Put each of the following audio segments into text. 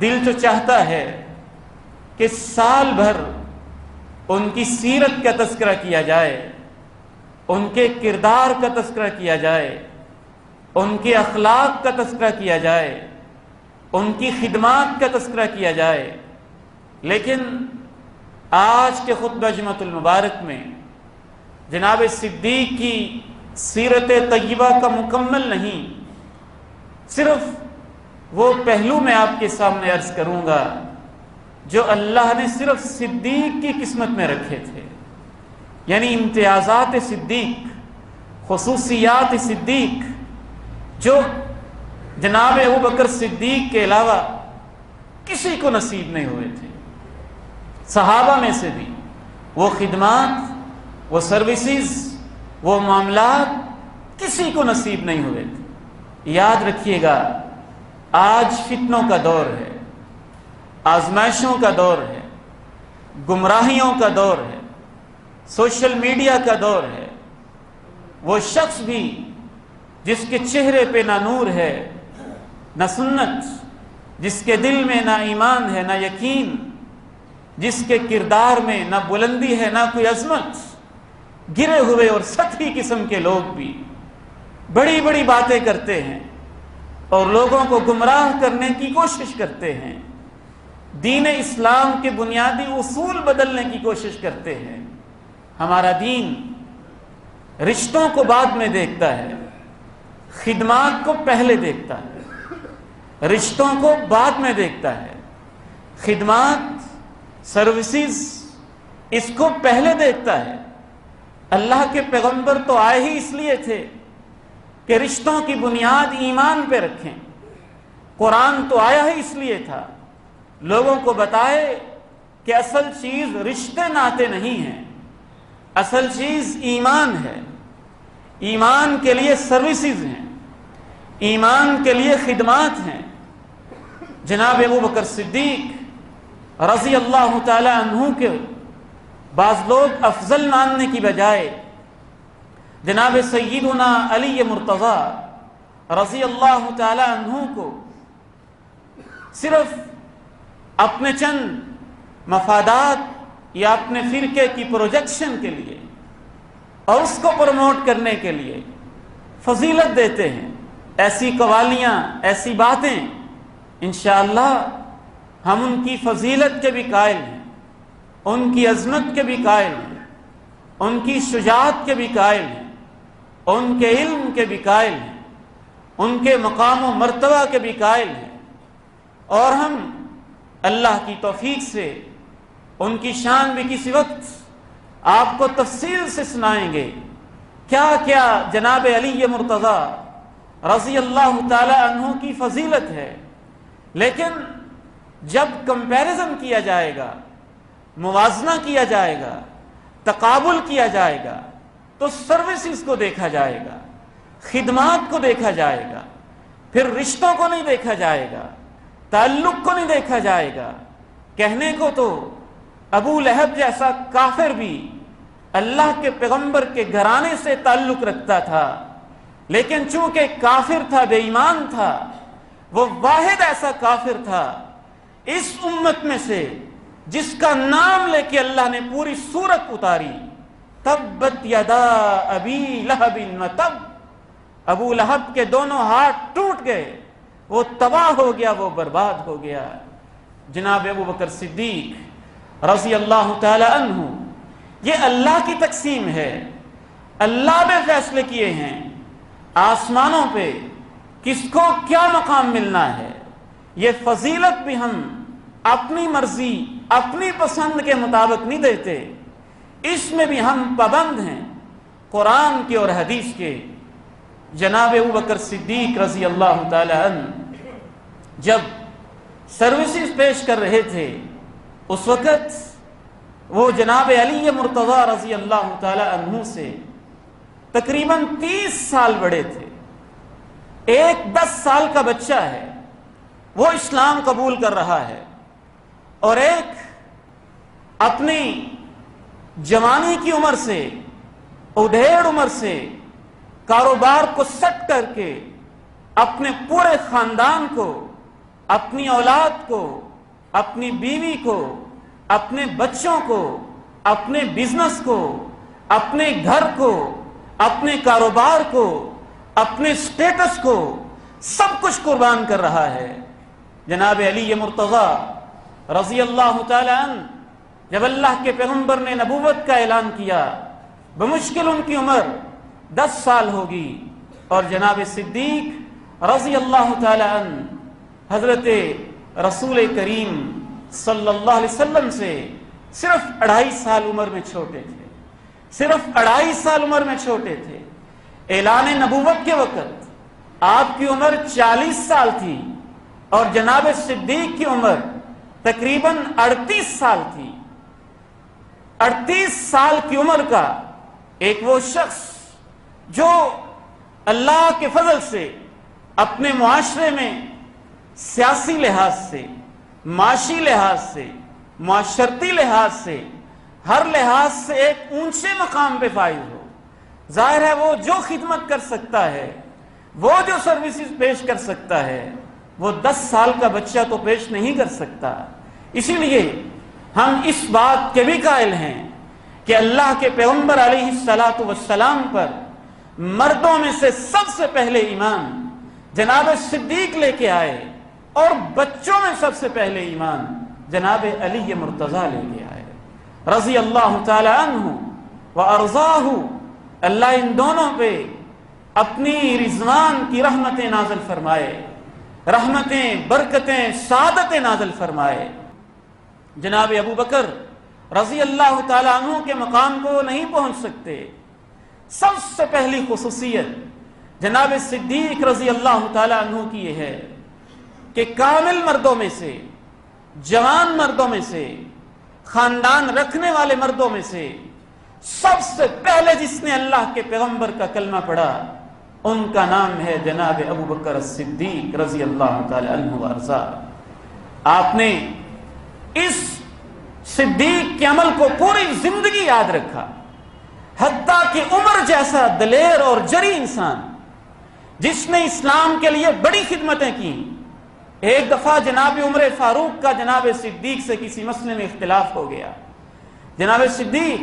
دل تو چاہتا ہے کہ سال بھر ان کی سیرت کا تذکرہ کیا جائے، ان کے کردار کا تذکرہ کیا جائے، ان کے اخلاق کا تذکرہ کیا جائے، ان کی خدمات کا تذکرہ کیا جائے، لیکن آج کے خطبہ جمعۃ المبارک میں جناب صدیق کی سیرت طیبہ کا مکمل نہیں، صرف وہ پہلو میں آپ کے سامنے عرض کروں گا جو اللہ نے صرف صدیق کی قسمت میں رکھے تھے، یعنی امتیازات صدیق، خصوصیات صدیق جو جناب ابوبکر صدیق کے علاوہ کسی کو نصیب نہیں ہوئے تھے۔ صحابہ میں سے بھی وہ خدمات، وہ سروسز، وہ معاملات کسی کو نصیب نہیں ہوئے تھے۔ یاد رکھیے گا، آج فتنوں کا دور ہے، آزمائشوں کا دور ہے، گمراہیوں کا دور ہے، سوشل میڈیا کا دور ہے۔ وہ شخص بھی جس کے چہرے پہ نہ نور ہے، نہ سنت، جس کے دل میں نہ ایمان ہے، نہ یقین، جس کے کردار میں نہ بلندی ہے، نہ کوئی عظمت، گرے ہوئے اور سطحی قسم کے لوگ بھی بڑی بڑی باتیں کرتے ہیں اور لوگوں کو گمراہ کرنے کی کوشش کرتے ہیں، دین اسلام کے بنیادی اصول بدلنے کی کوشش کرتے ہیں۔ ہمارا دین رشتوں کو بعد میں دیکھتا ہے، خدمات کو پہلے دیکھتا ہے، رشتوں کو بعد میں دیکھتا ہے، خدمات، سروسز اس کو پہلے دیکھتا ہے۔ اللہ کے پیغمبر تو آئے ہی اس لیے تھے کہ رشتوں کی بنیاد ایمان پہ رکھیں۔ قرآن تو آیا ہی اس لیے تھا، لوگوں کو بتائے کہ اصل چیز رشتے ناطے نہیں ہیں، اصل چیز ایمان ہے۔ ایمان کے لیے سروسز ہیں، ایمان کے لیے خدمات ہیں۔ جناب ابوبکر صدیق رضی اللہ تعالی عنہ کے بعض لوگ افضل ماننے کی بجائے جناب سیدنا علی مرتضی رضی اللہ تعالی عنہ کو صرف اپنے چند مفادات یا اپنے فرقے کی پروجیکشن کے لیے اور اس کو پروموٹ کرنے کے لیے فضیلت دیتے ہیں۔ ایسی قوالیاں، ایسی باتیں، انشاءاللہ ہم ان کی فضیلت کے بھی قائل ہیں، ان کی عظمت کے بھی قائل ہیں، ان کی شجاعت کے بھی قائل ہیں، ان کے علم کے بھی قائل ہیں، ان کے مقام و مرتبہ کے بھی قائل ہیں، اور ہم اللہ کی توفیق سے ان کی شان بھی کسی وقت آپ کو تفصیل سے سنائیں گے، کیا کیا جناب علی مرتضی رضی اللہ تعالی عنہ کی فضیلت ہے۔ لیکن جب کمپیریزن کیا جائے گا، موازنہ کیا جائے گا، تقابل کیا جائے گا، تو سروسز کو دیکھا جائے گا، خدمات کو دیکھا جائے گا، پھر رشتوں کو نہیں دیکھا جائے گا، تعلق کو نہیں دیکھا جائے گا۔ کہنے کو تو ابو لہب جیسا کافر بھی اللہ کے پیغمبر کے گھرانے سے تعلق رکھتا تھا، لیکن چونکہ کافر تھا، بے ایمان تھا، وہ واحد ایسا کافر تھا اس امت میں سے جس کا نام لے کے اللہ نے پوری سورت اتاری، تبت یدا ابی لہب وتب۔ ابو لہب کے دونوں ہاتھ ٹوٹ گئے، وہ تباہ ہو گیا، وہ برباد ہو گیا۔ جناب ابوبکر صدیق رضی اللہ تعالی عنہ، یہ اللہ کی تقسیم ہے، اللہ نے فیصلے کیے ہیں آسمانوں پہ کس کو کیا مقام ملنا ہے۔ یہ فضیلت بھی ہم اپنی مرضی، اپنی پسند کے مطابق نہیں دیتے، اس میں بھی ہم پابند ہیں قرآن کے اور حدیث کے۔ جناب ابوبکر صدیق رضی اللہ تعالی عنہ جب سروسز پیش کر رہے تھے، اس وقت وہ جناب علی مرتضی رضی اللہ تعالی عنہ سے تقریباً 30 سال بڑے تھے۔ ایک 10 سال کا بچہ ہے، وہ اسلام قبول کر رہا ہے، اور ایک اپنی جوانی کی عمر سے، ادھیڑ عمر سے کاروبار کو سٹ کر کے اپنے پورے خاندان کو اپنی اولاد کو، اپنی بیوی کو، اپنے بچوں کو، اپنے بزنس کو، اپنے گھر کو، اپنے کاروبار کو، اپنے سٹیٹس کو، سب کچھ قربان کر رہا ہے۔ جناب علی مرتضی رضی اللہ تعالی عنہ جب اللہ کے پیغمبر نے نبوت کا اعلان کیا، بمشکل ان کی عمر 10 سال ہوگی، اور جناب صدیق رضی اللہ تعالی عنہ حضرت رسول کریم صلی اللہ علیہ وسلم سے صرف 2.5 سال عمر میں چھوٹے تھے، صرف 2.5 سال عمر میں چھوٹے تھے۔ اعلان نبوت کے وقت آپ کی عمر 40 سال تھی، اور جناب صدیق کی عمر تقریباً 38 سال تھی۔ 38 سال کی عمر کا ایک وہ شخص جو اللہ کے فضل سے اپنے معاشرے میں سیاسی لحاظ سے، معاشی لحاظ سے، معاشرتی لحاظ سے، ہر لحاظ سے ایک اونچے مقام پہ فائز ہو، ظاہر ہے وہ جو خدمت کر سکتا ہے، وہ جو سروسز پیش کر سکتا ہے، وہ 10 سال کا بچہ تو پیش نہیں کر سکتا۔ اسی لیے ہم اس بات کے بھی قائل ہیں کہ اللہ کے پیغمبر علیہ الصلاۃ والسلام پر مردوں میں سے سب سے پہلے ایمان جناب صدیق لے کے آئے، اور بچوں میں سب سے پہلے ایمان جناب علی مرتضی لے کے آئے رضی اللہ تعالی عنہ وارضاہ۔ اللہ ان دونوں پہ اپنی رضوان کی رحمتیں نازل فرمائے، رحمتیں، برکتیں، سعادتیں نازل فرمائے۔ جناب ابو بکر رضی اللہ تعالی عنہ کے مقام کو نہیں پہنچ سکتے۔ سب سے پہلی خصوصیت جناب صدیق رضی اللہ تعالی عنہ کی یہ ہے کہ کامل مردوں میں سے، جوان مردوں میں سے، خاندان رکھنے والے مردوں میں سے سب سے پہلے جس نے اللہ کے پیغمبر کا کلمہ پڑھا، ان کا نام ہے جناب ابو بکر الصدیق رضی اللہ تعالی عنہ وارضاہ۔ آپ نے اس صدیق کے عمل کو پوری زندگی یاد رکھا، حتیٰ کہ عمر جیسا دلیر اور جری انسان جس نے اسلام کے لیے بڑی خدمتیں کی، ایک دفعہ جناب عمر فاروق کا جناب صدیق سے کسی مسئلے میں اختلاف ہو گیا۔ جناب صدیق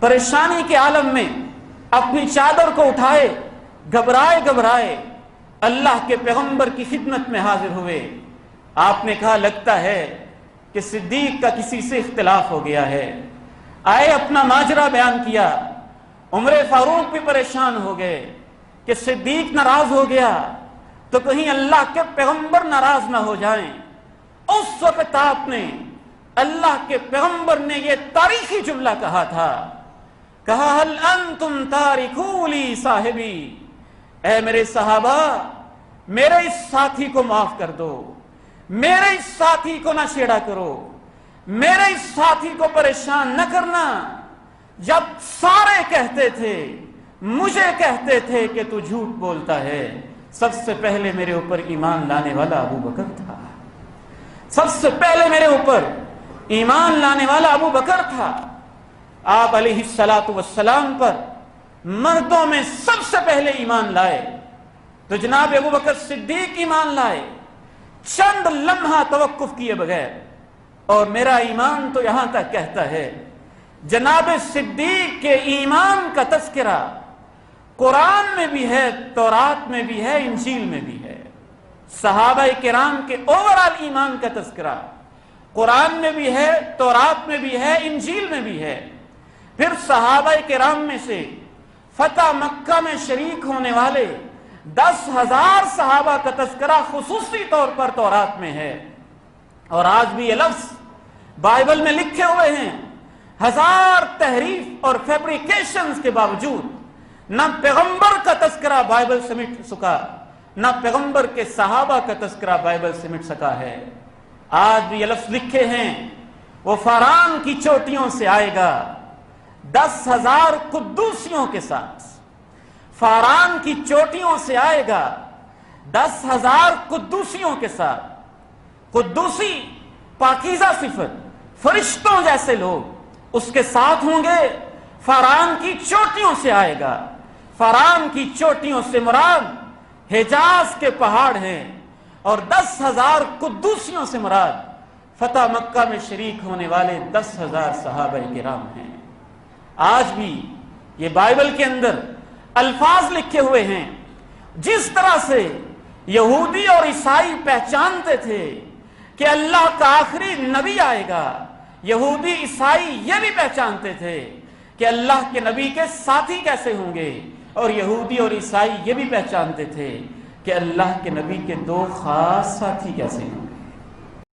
پریشانی کے عالم میں اپنی چادر کو اٹھائے، گھبرائے اللہ کے پیغمبر کی خدمت میں حاضر ہوئے۔ آپ نے کہا لگتا ہے کہ صدیق کا کسی سے اختلاف ہو گیا ہے۔ آئے اپنا ماجرا بیان کیا۔ عمر فاروق بھی پریشان ہو گئے کہ صدیق ناراض ہو گیا تو کہیں اللہ کے پیغمبر ناراض نہ ہو جائیں۔ اس وقت آپ نے، اللہ کے پیغمبر نے یہ تاریخی جملہ کہا تھا، کہا هل انتم تارکو لی صاحبی، اے میرے صحابہ میرے اس ساتھی کو معاف کر دو، میرے اس ساتھی کو نہ چھیڑا کرو، میرے اس ساتھی کو پریشان نہ کرنا۔ جب سارے کہتے تھے، مجھے کہتے تھے کہ تو جھوٹ بولتا ہے، سب سے پہلے میرے اوپر ایمان لانے والا ابو بکر تھا، سب سے پہلے میرے اوپر ایمان لانے والا ابو بکر تھا۔ آپ علیہ الصلاۃ والسلام پر مردوں میں سب سے پہلے ایمان لائے تو جناب ابو بکر صدیق ایمان لائے، چند لمحہ توقف کیے بغیر۔ اور میرا ایمان تو یہاں تک کہتا ہے، جناب صدیق کے ایمان کا تذکرہ قرآن میں بھی ہے، تورات میں بھی ہے، انجیل میں بھی ہے۔ صحابہ کرام کے اوورال ایمان کا تذکرہ قرآن میں بھی ہے، تورات میں بھی ہے، انجیل میں بھی ہے۔ پھر صحابہ کرام میں سے فتح مکہ میں شریک ہونے والے 10,000 صحابہ کا تذکرہ خصوصی طور پر تورات میں ہے، اور آج بھی یہ لفظ بائبل میں لکھے ہوئے ہیں۔ 1000 تحریف اور فیبریکیشنز کے باوجود نہ پیغمبر کا تذکرہ بائبل سمٹ سکا، نہ پیغمبر کے صحابہ کا تذکرہ بائبل سمٹ سکا ہے۔ آج بھی یہ لفظ لکھے ہیں، وہ فاران کی چوٹیوں سے آئے گا 10,000 قدوسیوں کے ساتھ، فاران کی چوٹیوں سے آئے گا 10,000 قدوسیوں کے ساتھ۔ قدوسی پاکیزہ صفت، فرشتوں جیسے لوگ اس کے ساتھ ہوں گے۔ فاران کی چوٹیوں سے آئے گا۔ فاران کی چوٹیوں سے مراد حجاز کے پہاڑ ہیں، اور 10,000 قدوسیوں سے مراد فتح مکہ میں شریک ہونے والے 10,000 صحابہ کرام ہیں۔ آج بھی یہ بائبل کے اندر الفاظ لکھے ہوئے ہیں، جس طرح سے یہودی اور عیسائی پہچانتے تھے کہ اللہ کا آخری نبی آئے گا، یہودی عیسائی یہ بھی پہچانتے تھے کہ اللہ کے نبی کے ساتھی کیسے ہوں گے، اور یہودی اور عیسائی یہ بھی پہچانتے تھے کہ اللہ کے نبی کے دو خاص ساتھی کیسے ہوں گے۔